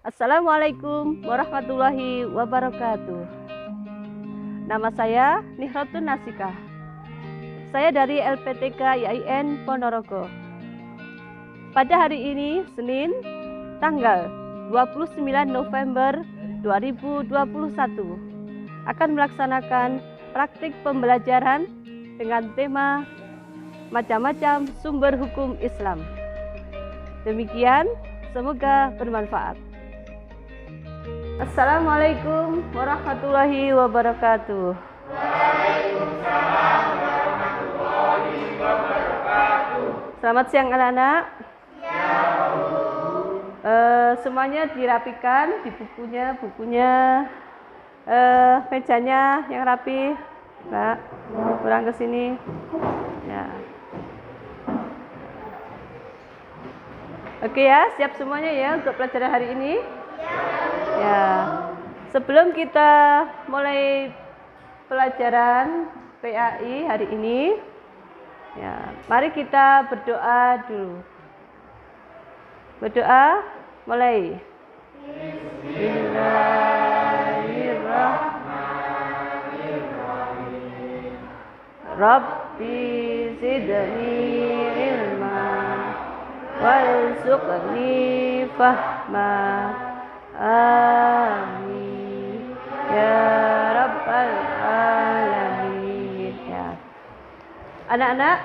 Assalamualaikum warahmatullahi wabarakatuh. Nama saya Nihratun Nasikah. Saya dari LPTK IAIN Ponorogo. Pada hari ini, Senin, tanggal 29 November 2021, akan melaksanakan praktik pembelajaran dengan tema macam-macam sumber hukum Islam. Demikian, semoga bermanfaat. Assalamualaikum warahmatullahi wabarakatuh. Waalaikumsalam warahmatullahi wabarakatuh. Selamat siang anak-anak. Ya, semuanya dirapikan di bukunya, mejanya yang rapi. Mbak, kurang ke sini. Ya. Oke ya, siap semuanya ya untuk pelajaran hari ini. Ya, sebelum kita mulai pelajaran PAI hari ini, ya, mari kita berdoa dulu. Berdoa, mulai. Bismillahirrahmanirrahim. Rabbi zidni ilma warzuqni fahma. Amin ya rabbal alamin. Ya. Anak-anak,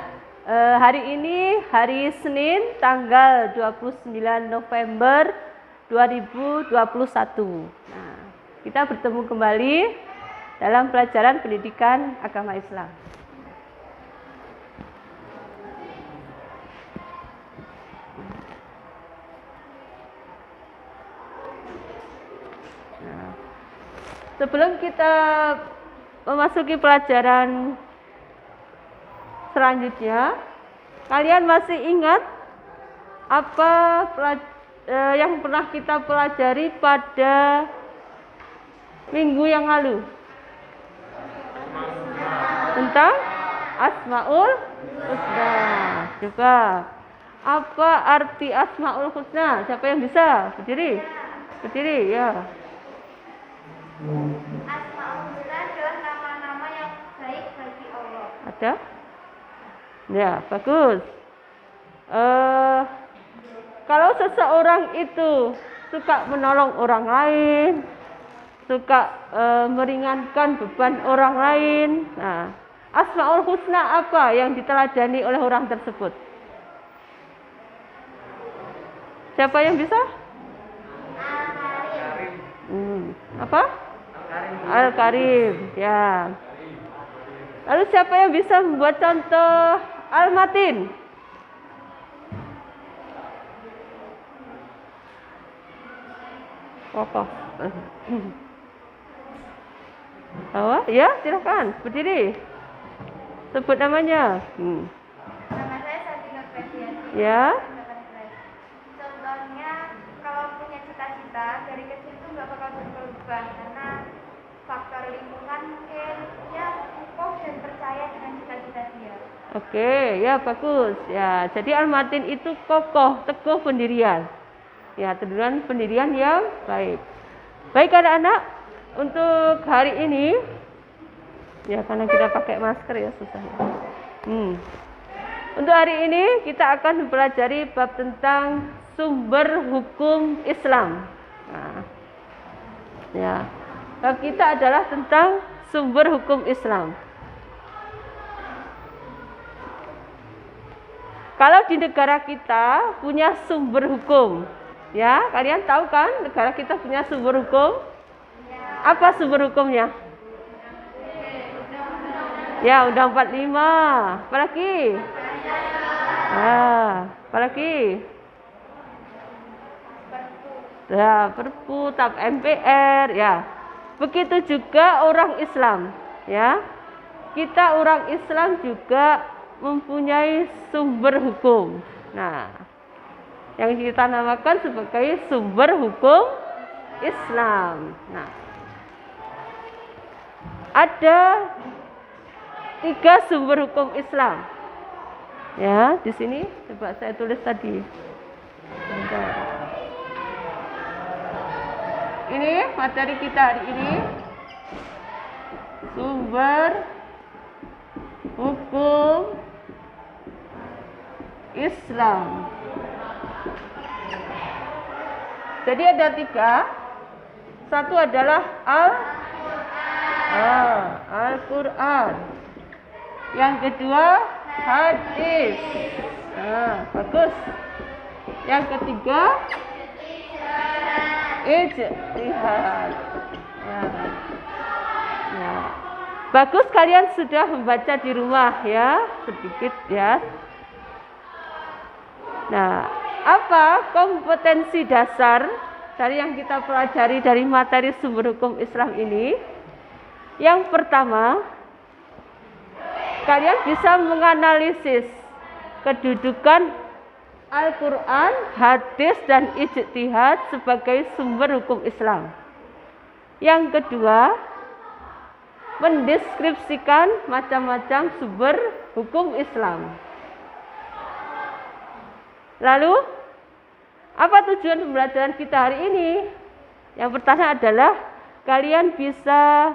hari ini hari Senin tanggal 29 November 2021. Nah, kita bertemu kembali dalam pelajaran pendidikan agama Islam. Sebelum kita memasuki pelajaran selanjutnya, kalian masih ingat apa yang pernah kita pelajari pada minggu yang lalu? Tentang Asmaul Husna. Coba, apa arti Asmaul Husna? Siapa yang bisa? Berdiri. Berdiri, ya. Asmaul Husna adalah nama-nama yang baik bagi Allah. Ada? Ya, bagus. Kalau seseorang itu suka menolong orang lain, suka meringankan beban orang lain, nah, Asmaul Husna apa yang diteladani oleh orang tersebut? Siapa yang bisa? Apa? Al-Karim, ya. Lalu siapa yang bisa membuat contoh Al-Matin? Kokoh. Oh, ya, silakan berdiri. Sebut namanya. Nama saya Sabina Presiasi. Ya. Contohnya, kalau punya cita-cita dari kecil itu nggak bakal berubah karena faktor lingkungan mungkin ya kokoh dan percaya dengan cita-cita dia. Oke, ya bagus. Ya, jadi Al-Matin itu kokoh, teguh pendirian. Ya, pendirian yang baik. Baik anak-anak, untuk hari ini, ya karena kita pakai masker ya susah ya. Untuk hari ini kita akan mempelajari bab tentang sumber hukum Islam. Nah, ya, bab kita adalah tentang sumber hukum Islam. Kalau di negara kita punya sumber hukum, ya kalian tahu kan negara kita punya sumber hukum? Apa sumber hukumnya? Ya, Undang 45. Apalagi? Apalagi? Ya, Perpu, TAP MPR, ya. Begitu juga orang Islam, ya. Kita orang Islam juga mempunyai sumber hukum. Nah, yang kita namakan sebagai sumber hukum Islam. Nah, ada 3 sumber hukum Islam. Ya, di sini coba saya tulis tadi. Bentar. ini materi kita hari ini. Sumber hukum Islam. Jadi ada 3. Satu adalah Al-Quran. Yang kedua hadis. Bagus. Yang ketiga ijtihad. Bagus, kalian sudah membaca di rumah ya, sedikit ya. Nah, apa kompetensi dasar dari yang kita pelajari dari materi sumber hukum Islam ini? Yang pertama, kalian bisa menganalisis kedudukan Al-Quran, hadis, dan ijtihad sebagai sumber hukum Islam. Yang kedua, mendeskripsikan macam-macam sumber hukum Islam. Lalu, apa tujuan pembelajaran kita hari ini? Yang pertama adalah kalian bisa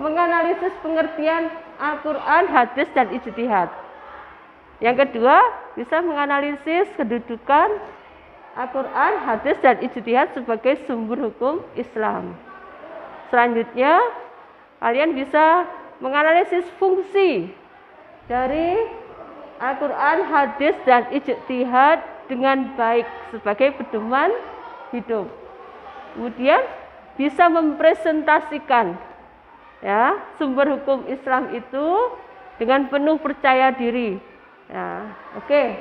menganalisis pengertian Al-Quran, hadis, dan ijtihad. Yang kedua, bisa menganalisis kedudukan Al-Quran, hadis, dan ijtihad sebagai sumber hukum Islam. Selanjutnya, kalian bisa menganalisis fungsi dari Al-Quran, hadis, dan ijtihad dengan baik sebagai pedoman hidup. Kemudian bisa mempresentasikan ya sumber hukum Islam itu dengan penuh percaya diri. Ya, oke.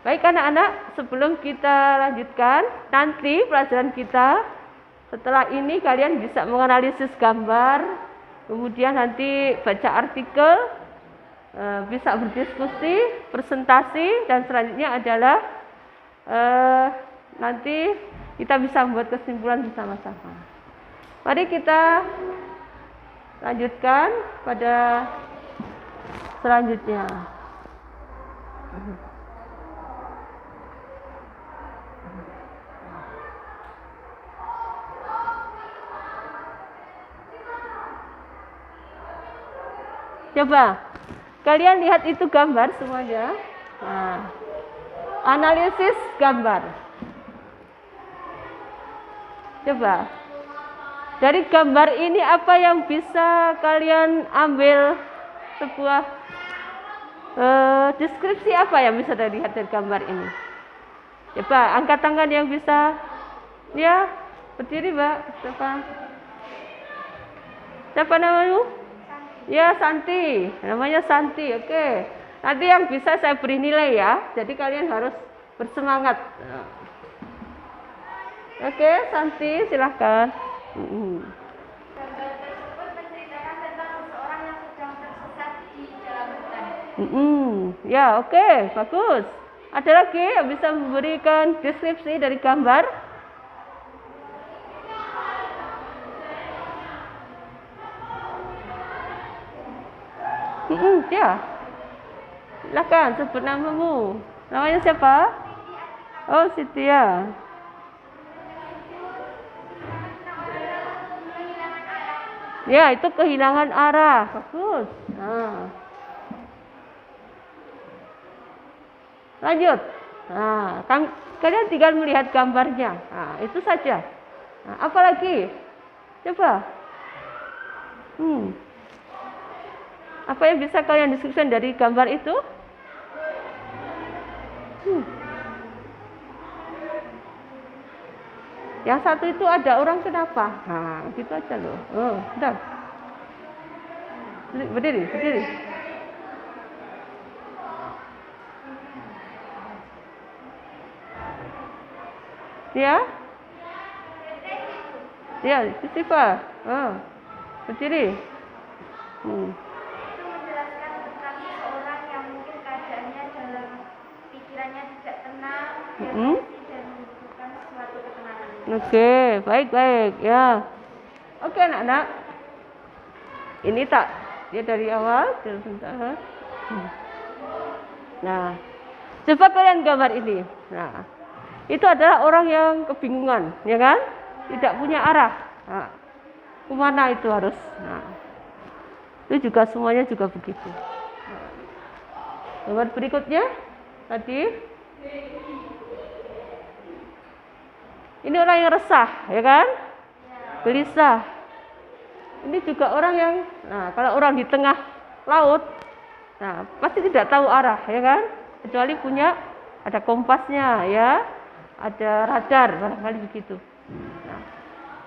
Baik anak-anak, sebelum kita lanjutkan nanti pelajaran kita, setelah ini kalian bisa menganalisis gambar, kemudian nanti baca artikel, bisa berdiskusi, presentasi, dan selanjutnya adalah nanti kita bisa membuat kesimpulan bersama-sama. Mari kita lanjutkan pada selanjutnya. Coba kalian lihat itu gambar semuanya. Nah, analisis gambar. Coba dari gambar ini apa yang bisa kalian ambil sebuah deskripsi apa yang bisa dilihat dari gambar ini? Coba angkat tangan yang bisa. Ya, berdiri Mbak. Siapa namanya? Ya, Santi. Namanya Santi. Oke. Nanti yang bisa saya beri nilai ya. Jadi kalian harus bersemangat. Oke, Santi, silahkan. Gambar tersebut menceritakan tentang seseorang yang sedang tersesat di dalam hutan. Ya, oke, bagus. Ada lagi yang bisa memberikan deskripsi dari gambar? Ya. Silakan sebut namamu. Namanya siapa? Oh, Siti ya. Ya, itu kehilangan arah. Bagus. Nah. Lanjut. Nah, kalian tinggal melihat gambarnya. Nah, itu saja. Nah, apa lagi? Coba. Apa yang bisa kalian deskripsikan dari gambar itu? Yang satu itu ada orang kenapa? Nah, gitu aja loh. Udah. Berdiri. Ya? Ya, istighfar. Berdiri. Itu menjelaskan tentang seseorang yang mungkin keadaannya dalam pikirannya tidak tenang, depresi, dan membutuhkan suatu ketenangan. Oke, baik ya. Oke anak-anak. Ini tak dia dari awal sebentar. Nah, coba kalian gambar ini. Nah, itu adalah orang yang kebingungan, ya kan? Tidak punya arah. Nah, kemana itu harus? Nah, itu juga semuanya juga begitu. Gambar berikutnya tadi, ini orang yang resah, ya kan? Gelisah. Ini juga orang yang, nah kalau orang di tengah laut, nah pasti tidak tahu arah, ya kan? Kecuali punya ada kompasnya, ya, ada radar, barangkali begitu. Nah,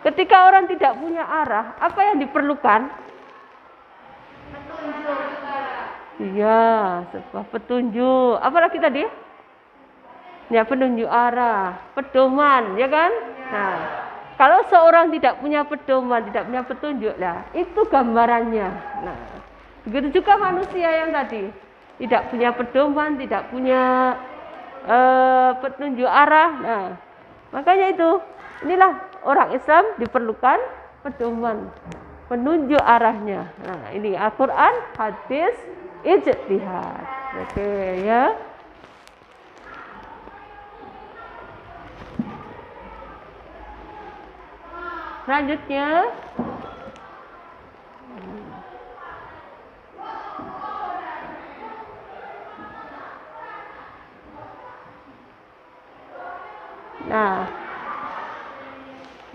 ketika orang tidak punya arah, apa yang diperlukan? Iya, sebuah petunjuk. Apalagi tadi? Ya, penunjuk arah, pedoman, ya kan? Nah, kalau seorang tidak punya pedoman, tidak punya petunjuk, lah itu gambarannya. Nah, begitu juga manusia yang tadi tidak punya pedoman, tidak punya petunjuk arah. Nah, makanya itu, inilah orang Islam diperlukan pedoman, penunjuk arahnya. Nah, ini Al-Quran, hadis, ijtihad. Oke, ya. Selanjutnya, nah,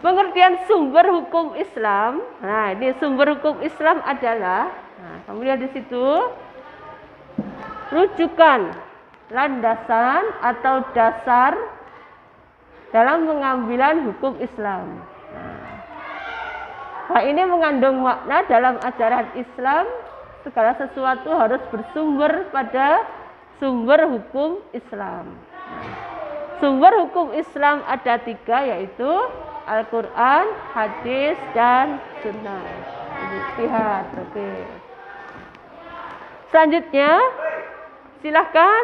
pengertian sumber hukum Islam. Nah, ini sumber hukum Islam adalah, nah, kamu lihat di situ, rujukan, landasan atau dasar dalam pengambilan hukum Islam. Nah, ini mengandung makna dalam ajaran Islam, segala sesuatu harus bersumber pada sumber hukum Islam. Sumber hukum Islam ada 3, yaitu Al-Quran, hadis, dan sunnah. Ijtihad. Oke. Selanjutnya, silahkan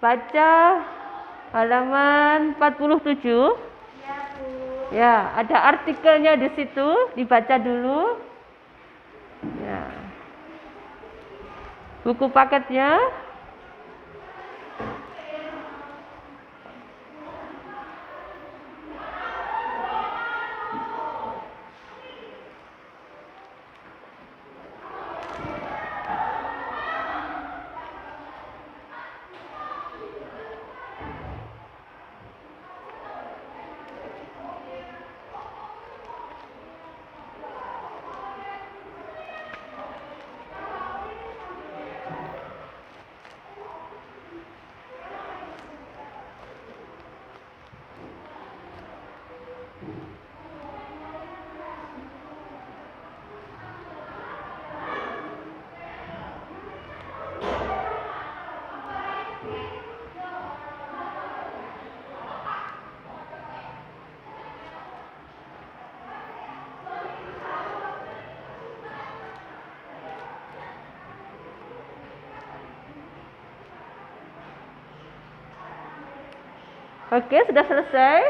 baca halaman 47. Ya, ada artikelnya di situ, dibaca dulu. Ya. Buku paketnya. Oke, sudah selesai?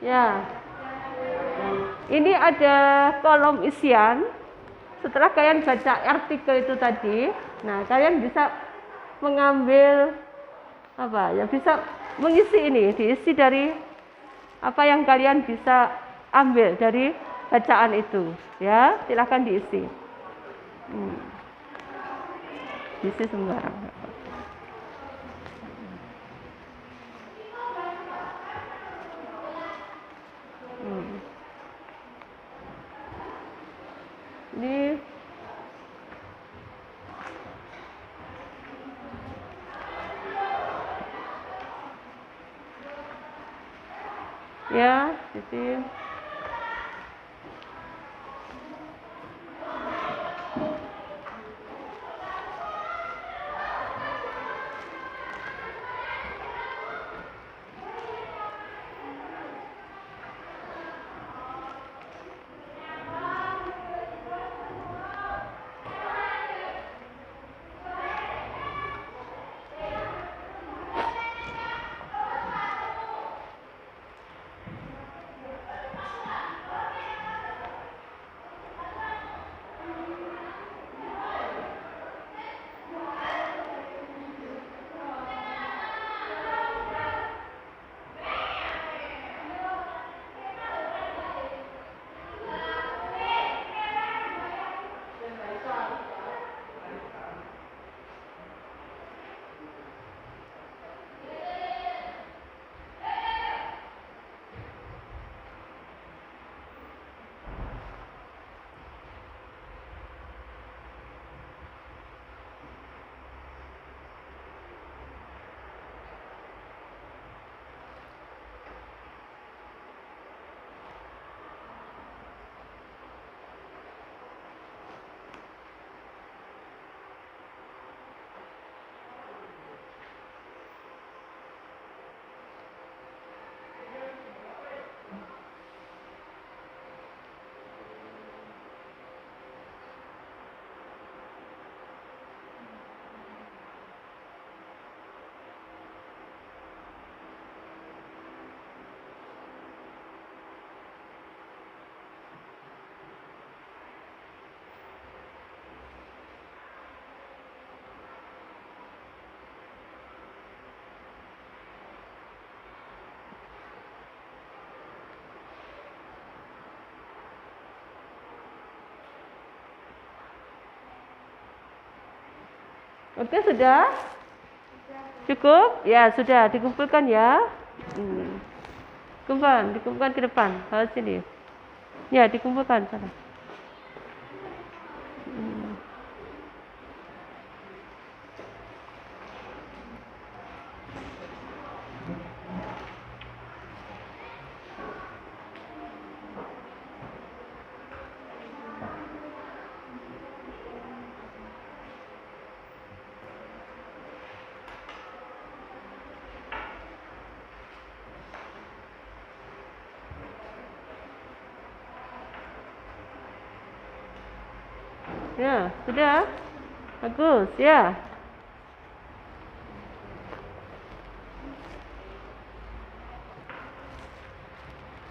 Ya. Ini ada kolom isian. Setelah kalian baca artikel itu tadi, nah kalian bisa mengambil apa ya, bisa mengisi ini, diisi dari apa yang kalian bisa ambil dari bacaan itu, ya. Silahkan diisi. Diisi sembarang. Ini ya, sisi. Oke, sudah? Cukup? Ya, sudah dikumpulkan ya. Dikumpulkan ke depan. Sini. Ya, dikumpulkan sana. Ya, sudah. Bagus, ya.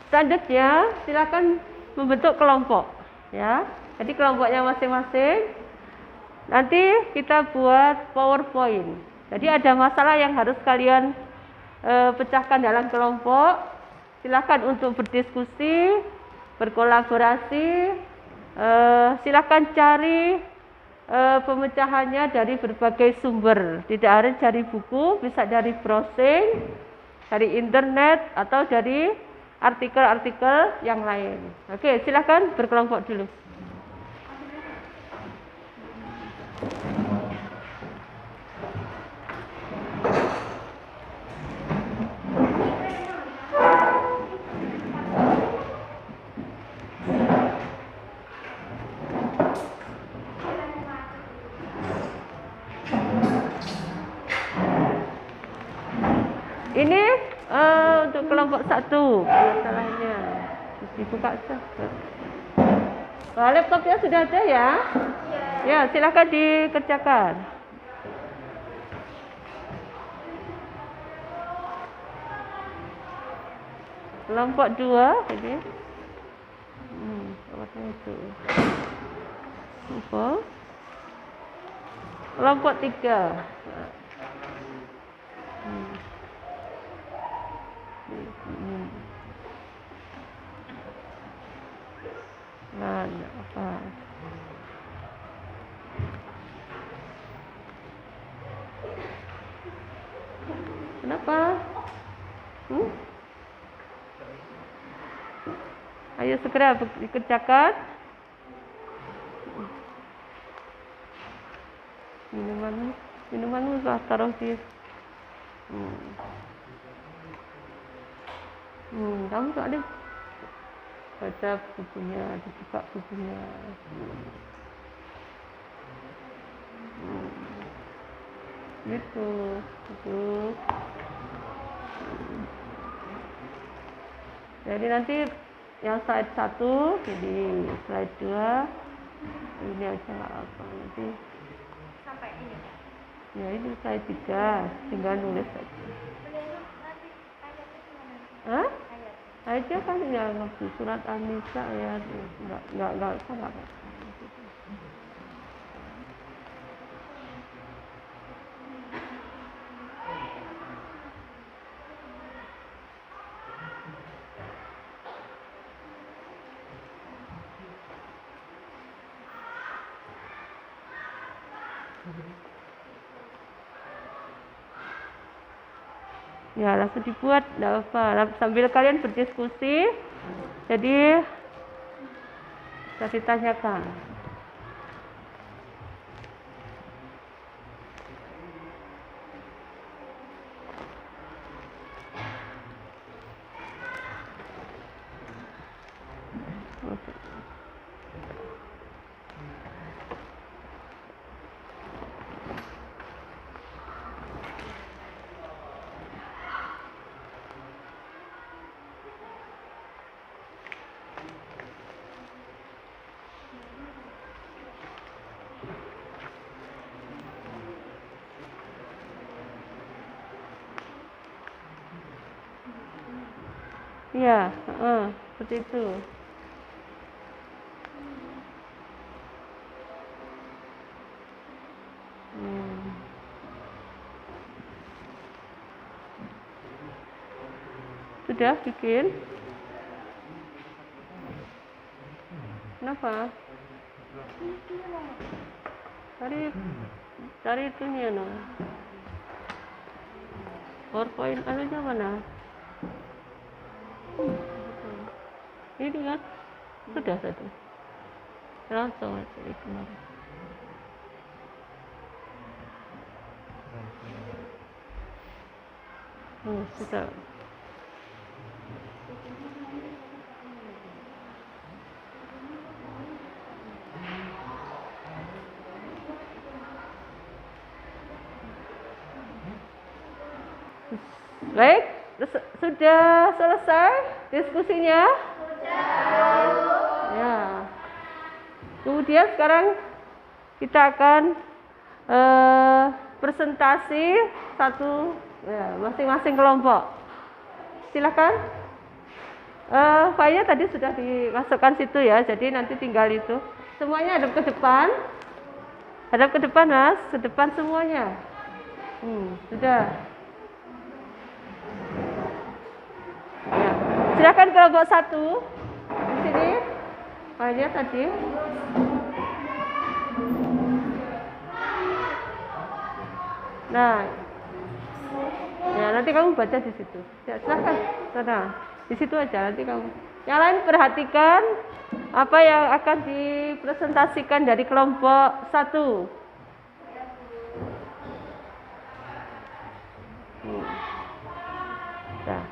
Selanjutnya, silakan membentuk kelompok, ya. Jadi kelompoknya masing-masing. Nanti kita buat PowerPoint. Jadi ada masalah yang harus kalian pecahkan dalam kelompok. Silakan untuk berdiskusi, berkolaborasi. Silakan cari pemecahannya dari berbagai sumber. Tidak harus dari buku, bisa dari browsing, dari internet atau dari artikel-artikel yang lain. Oke, silakan berkelompok dulu. Ini untuk kelompok 1 masalahnya. Dibuka saja. Laptopnya sudah ada ya? Ya, silakan dikerjakan. Kelompok 2 ini. Apa itu? Apa? Kelompok 3. Nah, apa? Kenapa? Ayo segera dikerjakan. Minuman sudah taruh di. Kamu tak ada baca bukunya, dibuka bukunya. Gitu. Jadi nanti yang slide 1, jadi slide 2 ini aja apa nanti sampai ini. Ya ini slide 3, tinggal nulis saja. Hah? Ayatnya kan ya ngerti surat An-Nisa ya, enggak salah. Ya langsung dibuat, tidak apa. Sambil kalian berdiskusi, jadi bisa ditanyakan. Ya, seperti itu. Sudah bikin? Kenapa? Tadi cari itunya no. PowerPoint anunya mana? Ini kan sudah tadi. Langsung aja itu. Sudah. Baik, sudah selesai diskusinya? Sudah. Ya. Kemudian sekarang kita akan presentasi satu ya, masing-masing kelompok. Silakan. Filenya tadi sudah dimasukkan situ ya, jadi nanti tinggal itu. Semuanya hadap ke depan. Hadap ke depan, Mas. Ke depan semuanya. Sudah. Ya. Silakan kelompok 1. Di sini. Filenya tadi. Nah, ya nanti kamu baca di situ. Ya, silakan, sana. Di situ aja nanti kamu. Yang lain perhatikan apa yang akan dipresentasikan dari kelompok 1. Nah.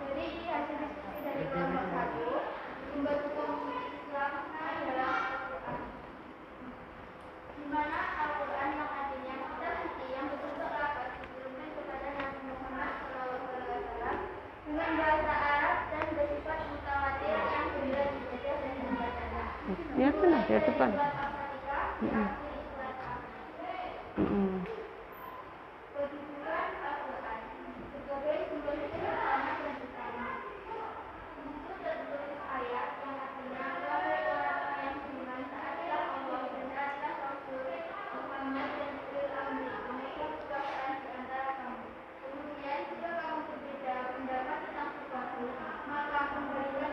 Jadi hasil diskusi dari kelompok 1, sumber hukum Islam adalah Al-Quran. Di mana Al-Quran yang artinya kita suci yang berbentuk lapat diturunkan kepada Nabi Muhammad SAW dengan bahasa Arab dan bersifat mutawatir yang sudah dibaca dan dibacanya. Ya sudah, di depan. Kedudukan Al-Quran sebagai sumber hukum pertama dan utama. Itu tertulis ayat yang artinya wahai orang yang beriman taatlah Allah dan taatlah Rasul Muhammad dan ulil amri pemegang kekuasaan di antara kamu. Kemudian jika kamu berbeda pendapat tentang sesuatu, maka kembalikan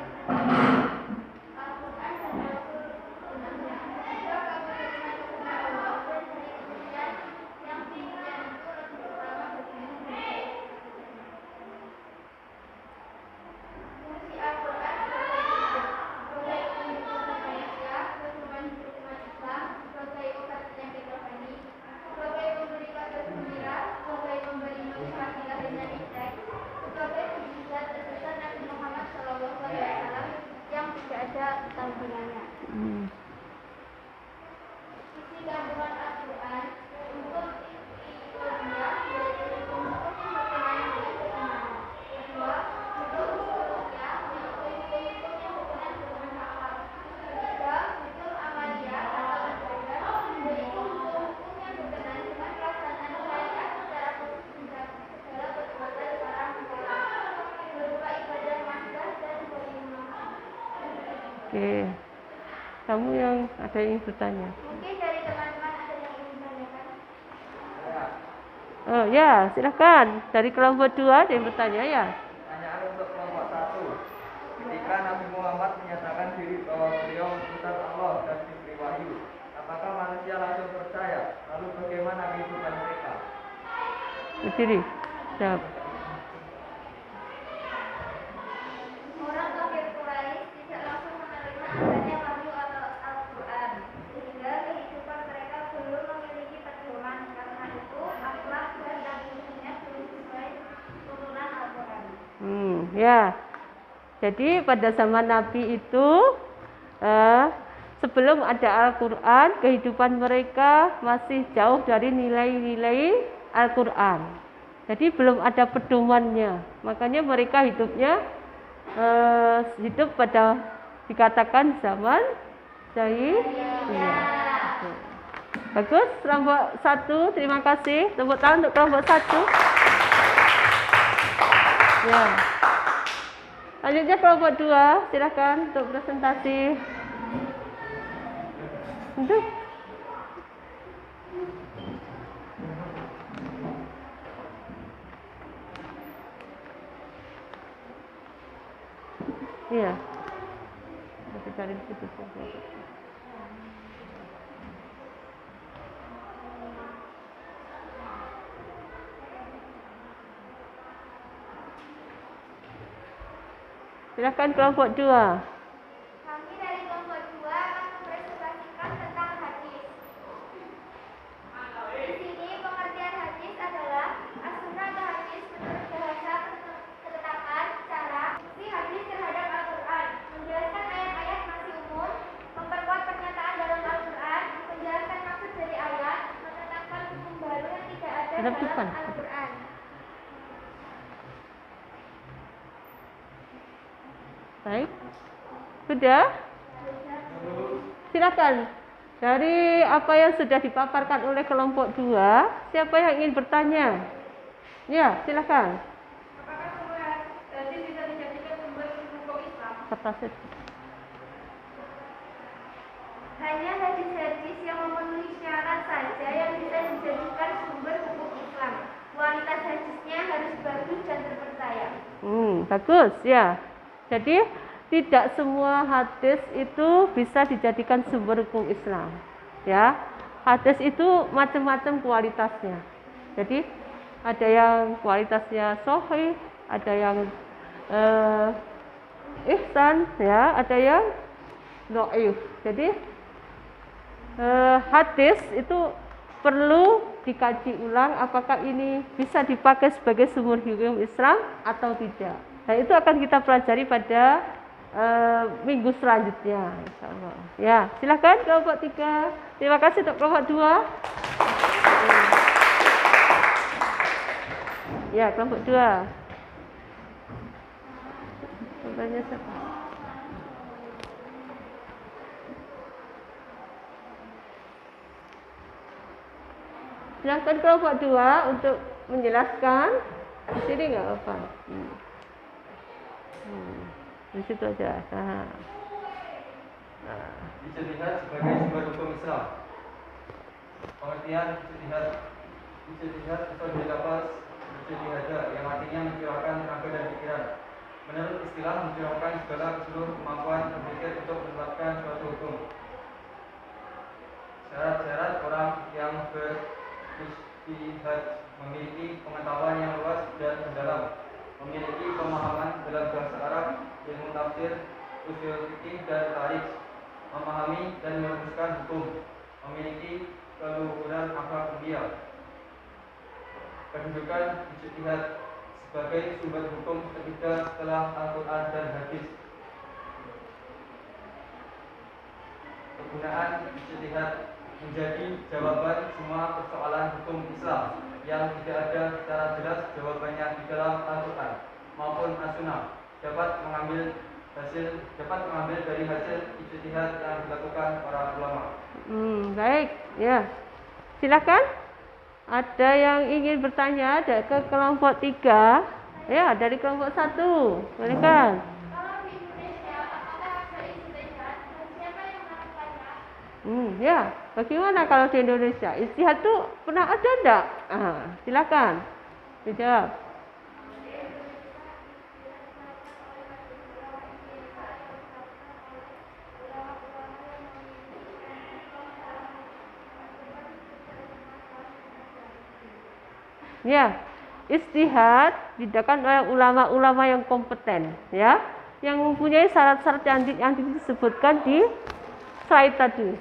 Al-Quran dan Rasul sebenarnya. Jika kamu beriman kepada Allah dan hari kemudian yang pilihan itu lebih utama bagimu. Fungsi Al-Quran sebagai penyembuh manusia, pedoman hidup umat Islam, sebagai obat penyakit rohani, sebagai pemberi kabar gembira, sebagai pemberi motivasi lahir dan intek, sebagai mukjizat terbesar Nabi Muhammad SAW yang tidak ada tandingannya. Isi kandungan Al-Quran untuk ilmiah yaitu hukum-hukum yang berkenaan dengan keimanan. Kedua, untuk hukum-hukumnya yaitu hukum-hukum yang berkenaan dengan akhlak. Ketiga, hukum amaliyah atau ibadah yaitu hukum-hukum yang berkenaan dengan pelaksanaan syariat secara khusus segala perbuatan para mukallaf berupa ibadah mahdah dan beriman. Oke. Kamu yang ada yang bertanya. Mungkin dari teman-teman ada yang ingin ditanyakan? Oh ya, silakan. Dari kelompok 2 ada yang bertanya ya. Pertanyaan untuk kelompok 1. Ketika Nabi Muhammad menyatakan diri bahwa beliau utusan Allah dan diberi wahyu, apakah manusia langsung percaya? Lalu bagaimana kehidupan mereka? Berdiri. Jawab. Orang kafir Quraisy tidak langsung menerima adanya wahyu atau Al-Quran, sehingga kehidupan mereka belum memiliki pedoman. Karena itu, akhlak dan akhlaknya belum sesuai turunan Al-Quran. Ya. Jadi pada zaman Nabi itu sebelum ada Al-Quran, kehidupan mereka masih jauh dari nilai-nilai Al-Quran. Jadi belum ada pedomannya. Makanya mereka hidupnya hidup pada dikatakan zaman jahiliyah. Bagus, kelompok 1, terima kasih. Tepuk tangan untuk kelompok 1. Ya. Selanjutnya kelompok 2, silakan untuk presentasi. Untuk iya. Kita cari di situ. Silakan kelompok 2. Kami dari kelompok 2 akan mempresentasikan tentang hadis. Di sini pengertian hadis adalah as-sunnah atau hadis menurut bahasa ketetapan, cara, fungsi hadis terhadap Al-Quran, menjelaskan ayat-ayat masih umum, memperkuat pernyataan dalam Al-Quran, menjelaskan maksud dari ayat, menetapkan hukum baru yang tidak ada dalam Al-Quran. Baik. Sudah? Silakan. Dari apa yang sudah dipaparkan oleh kelompok 2, siapa yang ingin bertanya? Ya, silakan. Apakah sumber hadis bisa dijadikan sumber hukum Islam? Kertasnya. Hanya hadis-hadis yang memenuhi syarat saja yang bisa dijadikan sumber hukum Islam. Kualitas hadisnya harus bagus dan terpercaya. Bagus ya. Jadi tidak semua hadis itu bisa dijadikan sumber hukum Islam. Ya, hadis itu macam-macam kualitasnya. Jadi ada yang kualitasnya sahih, ada yang ihsan, ya, ada yang dhaif. Jadi hadis itu perlu dikaji ulang apakah ini bisa dipakai sebagai sumber hukum Islam atau tidak. Nah, itu akan kita pelajari pada minggu selanjutnya, insyaallah. Ya, silakan kelompok 3. Terima kasih untuk kelompok 2. Ya, kelompok 2. Contohnya siapa? Silakan kelompok 2 untuk menjelaskan. Di sini nggak apa. Di situ aja. Ijtihad sebagai sumber hukum Islam. Pengertian ijtihad atau dari lafaz ijtihad yang artinya mencurahkan tenaga dan pikiran. Menurut istilah mencurahkan segala seluruh kemampuan berpikir untuk menetapkan suatu hukum. Syarat-syarat orang yang berijtihad memiliki pengetahuan yang luas dan mendalam, memiliki pemahaman dalam bahasa Arab, ilmu tafsir, usul fikih dan tarikh, memahami dan merumuskan hukum, memiliki keluhuran akhlak mulia. Kedudukan ijtihad sebagai sumber hukum ketiga setelah Al-Quran dan hadis. Kegunaan ijtihad menjadi jawaban semua persoalan hukum Islam yang tidak ada secara jelas jawabannya di dalam Al-Quran maupun As-Sunnah, dapat mengambil dari hasil ijtihad yang dilakukan para ulama. Baik, ya. Silakan. Ada yang ingin bertanya ada ke kelompok 3? Ya, dari kelompok 1. Boleh kan? Kalau di Indonesia, apakah ada ijtihad dan siapa yang melakukannya? Ya. Bagaimana kalau di Indonesia? Ijtihad itu pernah ada enggak? Silakan. Dijawab. Ya, ijtihad dilakukan oleh ulama-ulama yang kompeten, ya, yang mempunyai syarat-syarat yang disebutkan di slide tadi.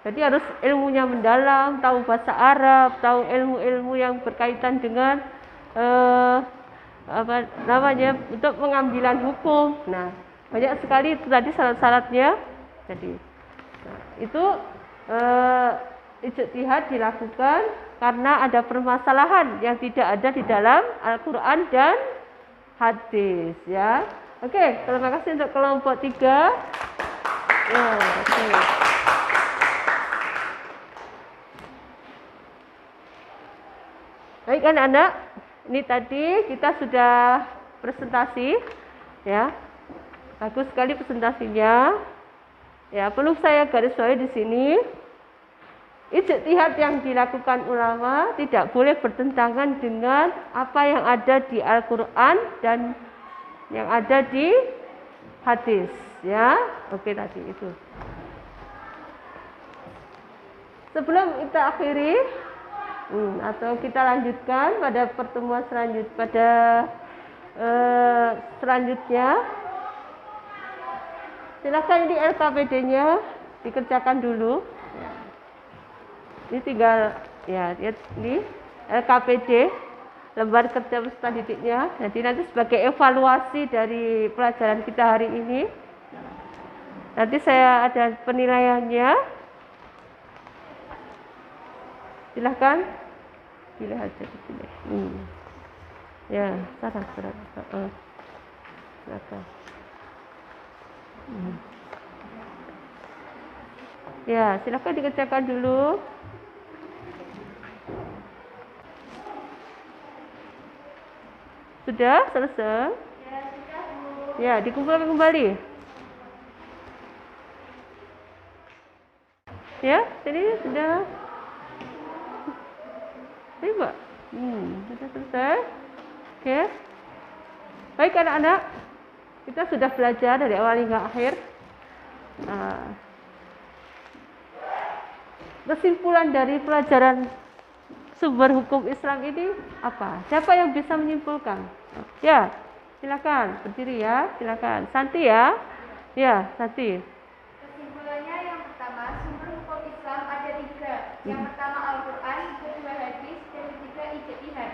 Jadi harus ilmunya mendalam, tahu bahasa Arab, tahu ilmu-ilmu yang berkaitan dengan untuk pengambilan hukum. Nah, banyak sekali itu tadi syarat-syaratnya. Jadi itu ijtihad dilakukan karena ada permasalahan yang tidak ada di dalam Al-Quran dan hadis, ya. Oke, terima kasih untuk kelompok 3. Ya, oke. Baik anak-anak, ini tadi kita sudah presentasi, ya. Bagus sekali presentasinya. Ya, perlu saya garis bawahi di sini. Ijtihad yang dilakukan ulama tidak boleh bertentangan dengan apa yang ada di Al-Quran dan yang ada di hadis, ya. Oke, tadi itu. Sebelum kita akhiri atau kita lanjutkan pada pertemuan selanjutnya, Silakan ini LKPD-nya dikerjakan dulu. Ini tinggal ya ini LKPD, lembar kerja peserta didiknya. Jadi nanti sebagai evaluasi dari pelajaran kita hari ini. Nanti saya ada penilaiannya. Silahkan pilih aja pilih. Ya, salah. Silakan. Ya, silakan dikerjakan dulu. Sudah selesai? Ya, dikumpulkan kembali. Ya, ini sudah. Ini Pak. Sudah selesai. Oke. Baik anak-anak, kita sudah belajar dari awal hingga akhir. Kesimpulan dari pelajaran sumber hukum Islam ini apa? Siapa yang bisa menyimpulkan? Ya, silakan berdiri ya, silakan. Santi ya, ya Santi. Kesimpulannya yang pertama, sumber hukum Islam ada 3. Yang pertama Al-Quran, kedua hadis, dan ketiga ijtihad.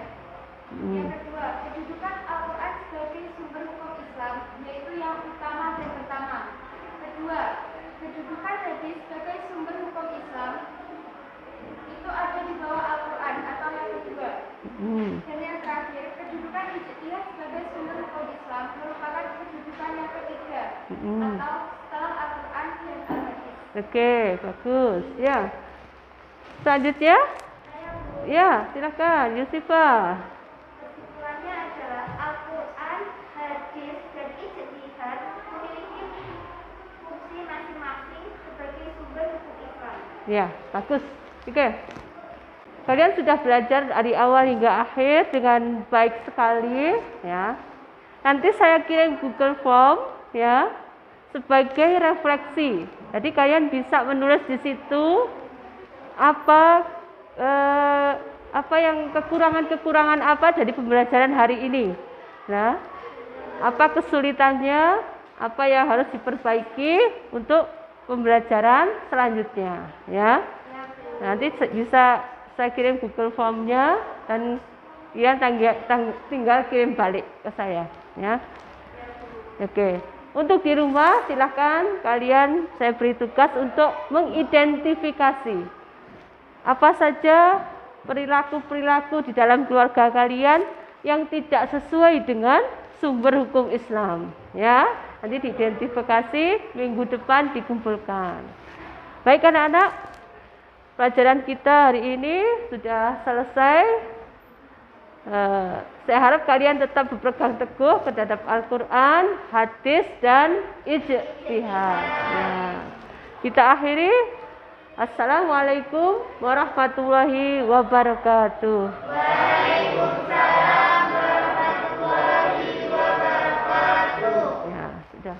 Yang kedua, kedudukan Al-Quran sebagai sumber hukum Islam, yaitu yang utama dan pertama. Kedua, kedudukan hadis sebagai sumber hukum Islam itu ada di bawah Al-Quran atau yang kedua. Dan yang terakhir, kedudukan ijtihad sebagai sumber hukum Islam merupakan kedudukan yang ketiga atau setelah Al-Quran dan Al-Hadis. Oke, bagus. Ya. Selanjutnya? Ya, silakan Yusifah. Kesimpulannya adalah Al-Quran, hadis, dan ijtihad memiliki fungsi masing-masing sebagai sumber hukum Islam. Ya, bagus. Oke. Kalian sudah belajar dari awal hingga akhir dengan baik sekali, ya. Nanti saya kirim Google Form, ya, sebagai refleksi. Jadi kalian bisa menulis di situ apa yang kekurangan apa dari pembelajaran hari ini. Nah, apa kesulitannya, apa yang harus diperbaiki untuk pembelajaran selanjutnya, ya. Nanti bisa saya kirim Google Form-nya dan kalian tinggal kirim balik ke saya, ya. Oke. Untuk di rumah silahkan kalian saya beri tugas untuk mengidentifikasi apa saja perilaku-perilaku di dalam keluarga kalian yang tidak sesuai dengan sumber hukum Islam, ya. Nanti diidentifikasi, minggu depan dikumpulkan. Baik anak-anak, pelajaran kita hari ini sudah selesai. Saya harap kalian tetap berpegang teguh terhadap Al-Quran, hadis, dan ijtihad. Ya. Kita akhiri. Assalamualaikum warahmatullahi wabarakatuh. Waalaikumsalam warahmatullahi wabarakatuh. Ya, sudah.